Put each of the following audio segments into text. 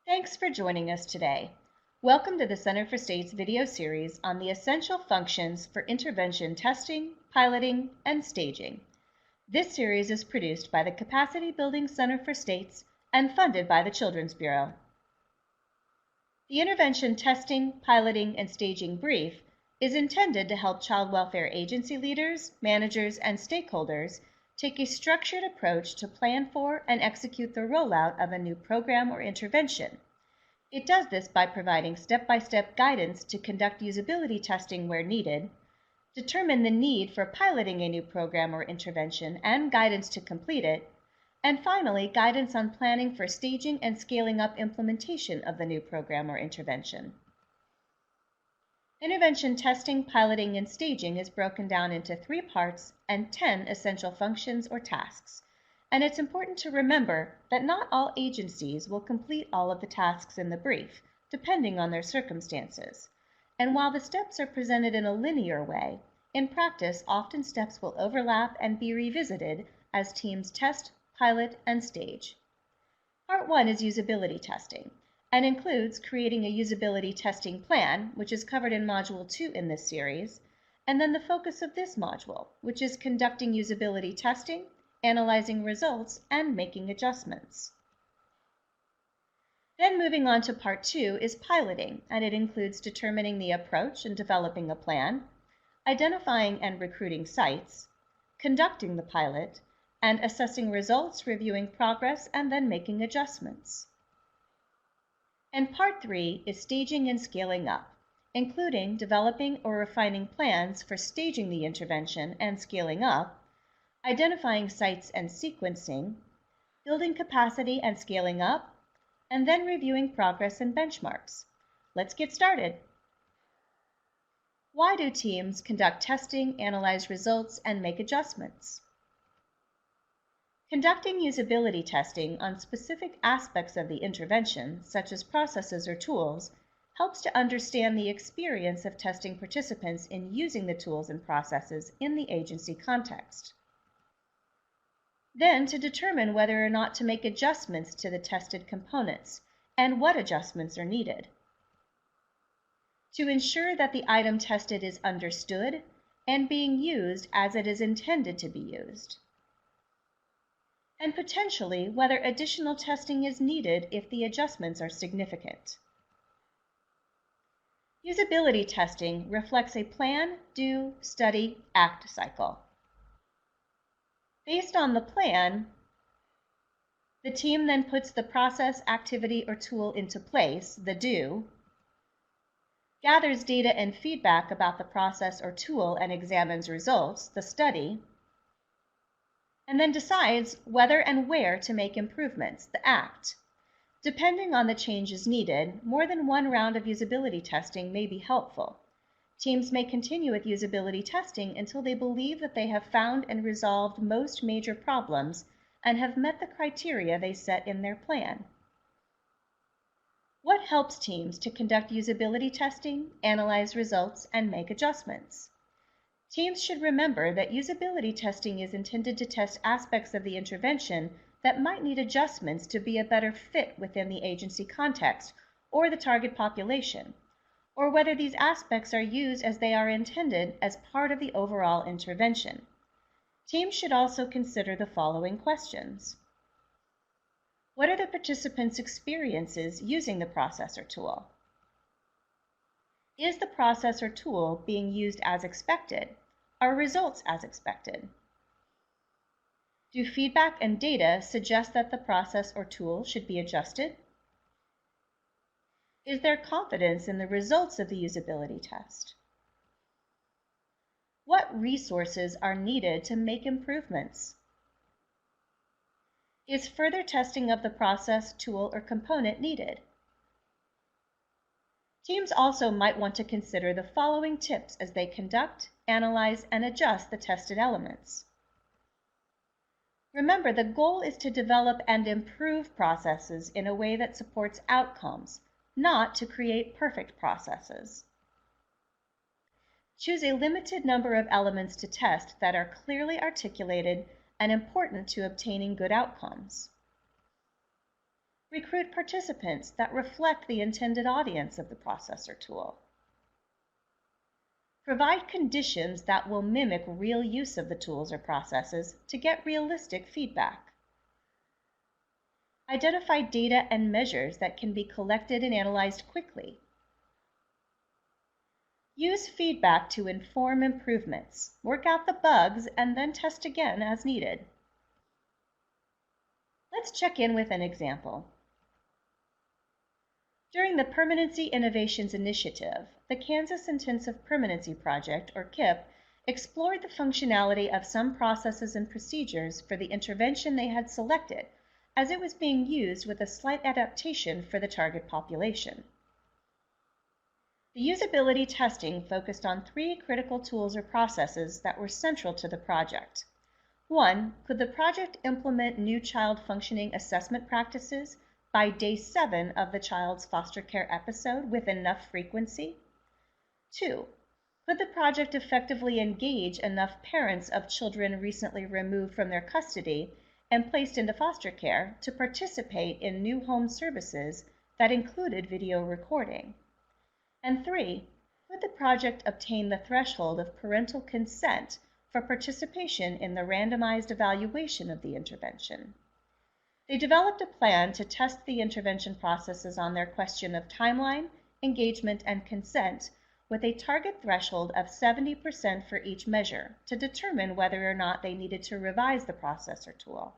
Thanks for joining us today. Welcome to the Center for State's video series on the essential functions for intervention testing, piloting, and staging. This series is produced by the Capacity Building Center for States and funded by the Children's Bureau. The Intervention Testing, Piloting, and Staging Brief is intended to help child welfare agency leaders, managers, and stakeholders take a structured approach to plan for and execute the rollout of a new program or intervention. It does this by providing step-by-step guidance to conduct usability testing where needed, determine the need for piloting a new program or intervention and guidance to complete it, and finally, guidance on planning for staging and scaling up implementation of the new program or intervention. Intervention testing, piloting, and staging is broken down into 3 parts and 10 essential functions or tasks. And it's important to remember that not all agencies will complete all of the tasks in the brief, depending on their circumstances. And while the steps are presented in a linear way, in practice, often steps will overlap and be revisited as teams test, pilot, and stage. Part 1 is usability testing, and includes creating a usability testing plan, which is covered in Module 2 in this series, and then the focus of this module, which is conducting usability testing, analyzing results, and making adjustments. Then moving on to Part 2 is piloting, and it includes determining the approach and developing a plan, identifying and recruiting sites, conducting the pilot, and assessing results, reviewing progress, and then making adjustments. And Part 3 is staging and scaling up, including developing or refining plans for staging the intervention and scaling up, identifying sites and sequencing, building capacity and scaling up, and then reviewing progress and benchmarks. Let's get started. Why do teams conduct testing, analyze results, and make adjustments? Conducting usability testing on specific aspects of the intervention, such as processes or tools, helps to understand the experience of testing participants in using the tools and processes in the agency context. Then to determine whether or not to make adjustments to the tested components and what adjustments are needed. To ensure that the item tested is understood and being used as it is intended to be used. And potentially whether additional testing is needed if the adjustments are significant. Usability testing reflects a plan, do, study, act cycle. Based on the plan, the team then puts the process, activity, or tool into place, the do, gathers data and feedback about the process or tool and examines results, the study, and then decides whether and where to make improvements, the act. Depending on the changes needed, more than one round of usability testing may be helpful. Teams may continue with usability testing until they believe that they have found and resolved most major problems and have met the criteria they set in their plan. What helps teams to conduct usability testing, analyze results, and make adjustments? Teams should remember that usability testing is intended to test aspects of the intervention that might need adjustments to be a better fit within the agency context or the target population, or whether these aspects are used as they are intended as part of the overall intervention. Teams should also consider the following questions. What are the participants' experiences using the process or tool? Is the process or tool being used as expected? Are results as expected? Do feedback and data suggest that the process or tool should be adjusted? Is there confidence in the results of the usability test? What resources are needed to make improvements? Is further testing of the process, tool, or component needed? Teams also might want to consider the following tips as they conduct, analyze, and adjust the tested elements. Remember, the goal is to develop and improve processes in a way that supports outcomes, not to create perfect processes. Choose a limited number of elements to test that are clearly articulated and important to obtaining good outcomes. Recruit participants that reflect the intended audience of the process or tool. Provide conditions that will mimic real use of the tools or processes to get realistic feedback. Identify data and measures that can be collected and analyzed quickly. Use feedback to inform improvements. Work out the bugs and then test again as needed. Let's check in with an example. During the Permanency Innovations Initiative, the Kansas Intensive Permanency Project, or KIP, explored the functionality of some processes and procedures for the intervention they had selected, as it was being used with a slight adaptation for the target population. The usability testing focused on 3 critical tools or processes that were central to the project. 1. Could the project implement new child functioning assessment practices by day 7 of the child's foster care episode with enough frequency? 2. Could the project effectively engage enough parents of children recently removed from their custody and placed into foster care to participate in new home services that included video recording? And 3, could the project obtain the threshold of parental consent for participation in the randomized evaluation of the intervention? They developed a plan to test the intervention processes on their question of timeline, engagement, and consent with a target threshold of 70% for each measure to determine whether or not they needed to revise the process or tool.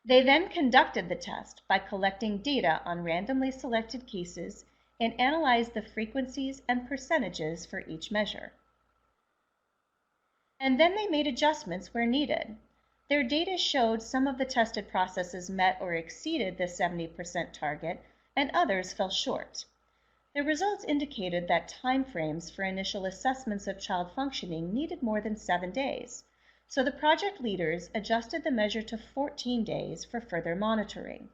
They then conducted the test by collecting data on randomly selected cases and analyzed the frequencies and percentages for each measure. And then they made adjustments where needed. Their data showed some of the tested processes met or exceeded the 70% target, and others fell short. The results indicated that timeframes for initial assessments of child functioning needed more than 7 days, so the project leaders adjusted the measure to 14 days for further monitoring.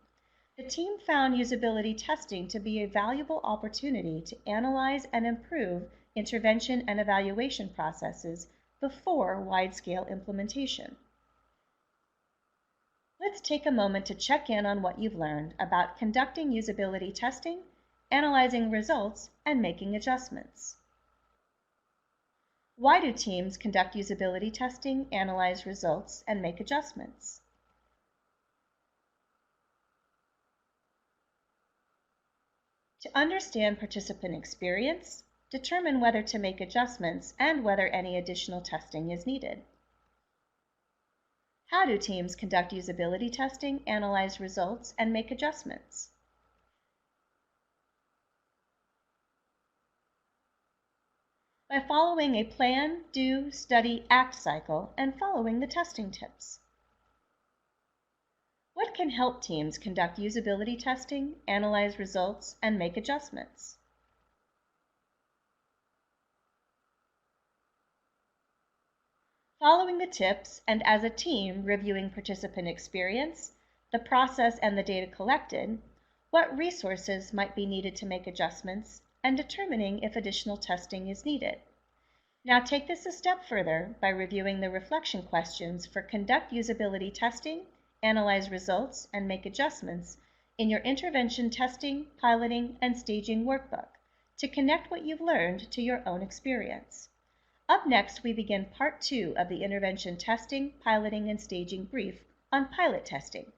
The team found usability testing to be a valuable opportunity to analyze and improve intervention and evaluation processes before wide-scale implementation. Let's take a moment to check in on what you've learned about conducting usability testing, analyzing results, and making adjustments. Why do teams conduct usability testing, analyze results, and make adjustments? To understand participant experience, determine whether to make adjustments and whether any additional testing is needed. How do teams conduct usability testing, analyze results, and make adjustments? By following a plan, do, study, act cycle and following the testing tips. What can help teams conduct usability testing, analyze results, and make adjustments? Following the tips and as a team reviewing participant experience, the process and the data collected, what resources might be needed to make adjustments, and determining if additional testing is needed. Now take this a step further by reviewing the reflection questions for conduct usability testing, analyze results, and make adjustments in your intervention testing, piloting, and staging workbook to connect what you've learned to your own experience. Up next, we begin part 2 of the intervention testing, piloting, and staging brief on pilot testing.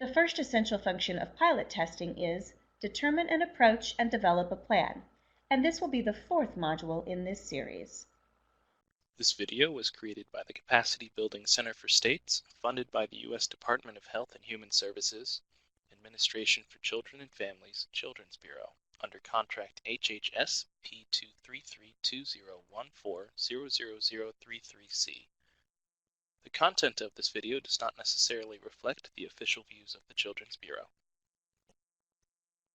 The first essential function of pilot testing is determine an approach and develop a plan, and this will be the 4th module in this series. This video was created by the Capacity Building Center for States, funded by the U.S. Department of Health and Human Services, Administration for Children and Families, Children's Bureau, under contract HHS P23320140033C. The content of this video does not necessarily reflect the official views of the Children's Bureau.